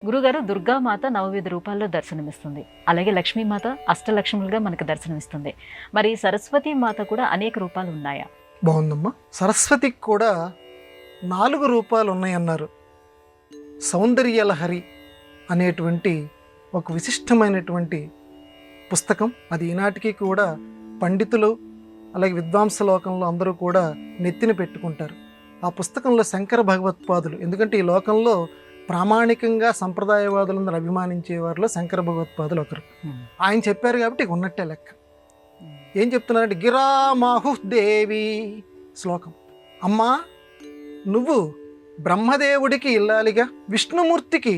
గురుగారు, దుర్గామాత నవవిధ రూపాల్లో దర్శనమిస్తుంది. అలాగే లక్ష్మీమాత అష్టలక్ష్ములుగా మనకు దర్శనమిస్తుంది. మరి సరస్వతి మాత కూడా అనేక రూపాలు ఉన్నాయా? బాగుందమ్మా. సరస్వతికి కూడా 4 రూపాలు ఉన్నాయన్నారు. సౌందర్యలహరి అనేటువంటి ఒక విశిష్టమైనటువంటి పుస్తకం. అది ఈనాటికి కూడా పండితులు అలాగే విద్వాంస లోకంలో అందరూ కూడా నెత్తిన పెట్టుకుంటారు. ఆ పుస్తకంలో శంకర భగవత్పాదులు, ఎందుకంటే ఈ లోకంలో ప్రామాణికంగా సంప్రదాయవాదులందరూ అభిమానించే వారిలో శంకర భగవత్పాదులు ఒకరు. ఆయన చెప్పారు కాబట్టి ఇక ఉన్నట్టే లెక్క. ఏం చెప్తున్నారంటే, గిరామాహు దేవి శ్లోకం. అమ్మా, నువ్వు బ్రహ్మదేవుడికి ఇల్లాలిగా, విష్ణుమూర్తికి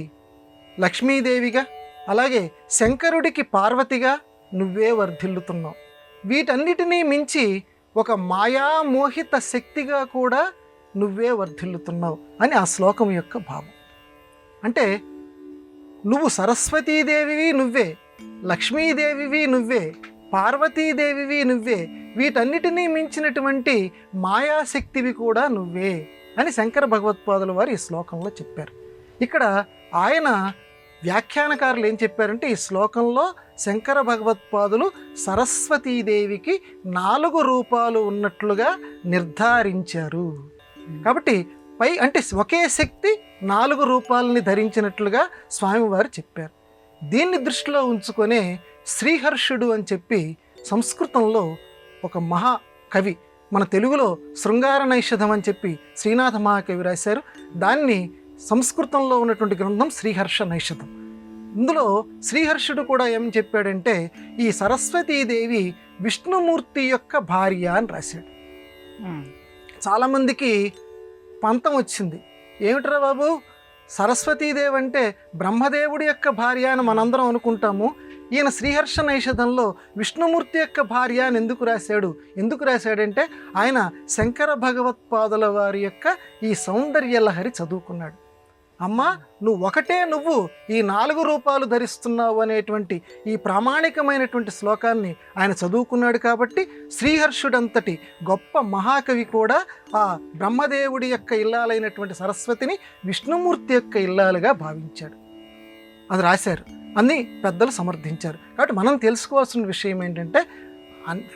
లక్ష్మీదేవిగా, అలాగే శంకరుడికి పార్వతిగా నువ్వే వర్ధిల్లుతున్నావు. వీటన్నిటినీ మించి ఒక మాయామోహిత శక్తిగా కూడా నువ్వే వర్ధిల్లుతున్నావు అని ఆ శ్లోకం యొక్క భావం. అంటే నువ్వు సరస్వతీదేవివి నువ్వే, లక్ష్మీదేవివి నువ్వే, పార్వతీదేవివి నువ్వే, వీటన్నిటినీ మించినటువంటి మాయాశక్తివి కూడా నువ్వే అని శంకర భగవత్పాదుల వారు ఈ శ్లోకంలో చెప్పారు. ఇక్కడ ఆయన వ్యాఖ్యానకారులు ఏం చెప్పారంటే, ఈ శ్లోకంలో శంకర భగవత్పాదులు సరస్వతీదేవికి 4 రూపాలు ఉన్నట్లుగా నిర్ధారించారు. కాబట్టి అంటే ఒకే శక్తి 4 రూపాలని ధరించినట్లుగా స్వామివారు చెప్పారు. దీన్ని దృష్టిలో ఉంచుకొనే శ్రీహర్షుడు అని చెప్పి సంస్కృతంలో ఒక మహాకవి, మన తెలుగులో శృంగార నైషధం అని చెప్పి శ్రీనాథ మహాకవి రాశారు. దాన్ని సంస్కృతంలో ఉన్నటువంటి గ్రంథం శ్రీహర్ష నైషధం. ఇందులో శ్రీహర్షుడు కూడా ఏం చెప్పాడంటే, ఈ సరస్వతీదేవి విష్ణుమూర్తి యొక్క భార్య అని రాశాడు. చాలామందికి పంతం వచ్చింది, ఏమిట్రా బాబు, సరస్వతీదేవి అంటే బ్రహ్మదేవుడి యొక్క భార్య అని మనందరం అనుకుంటాము, ఈయన శ్రీహర్ష నైషధంలో విష్ణుమూర్తి యొక్క భార్య అని ఎందుకు రాశాడంటే, ఆయన శంకర భగవత్పాదుల వారి యొక్క ఈ సౌందర్యలహరి చదువుకున్నాడు. అమ్మా, నువ్వు ఈ 4 రూపాలు ధరిస్తున్నావు అనేటువంటి ఈ ప్రామాణికమైనటువంటి శ్లోకాన్ని ఆయన చదువుకున్నాడు. కాబట్టి శ్రీహర్షుడంతటి గొప్ప మహాకవి కూడా ఆ బ్రహ్మదేవుడి యొక్క ఇల్లాలైనటువంటి సరస్వతిని విష్ణుమూర్తి యొక్క ఇల్లాలుగా భావించాడు. అది రాశారు, అన్ని పెద్దలు సమర్థించారు. కాబట్టి మనం తెలుసుకోవాల్సిన విషయం ఏంటంటే,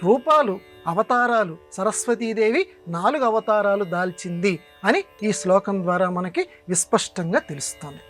రూపాలు, అవతారాలు, సరస్వతీదేవి 4 అవతారాలు దాల్చింది అని ఈ శ్లోకం ద్వారా మనకి విస్పష్టంగా తెలుస్తుంది.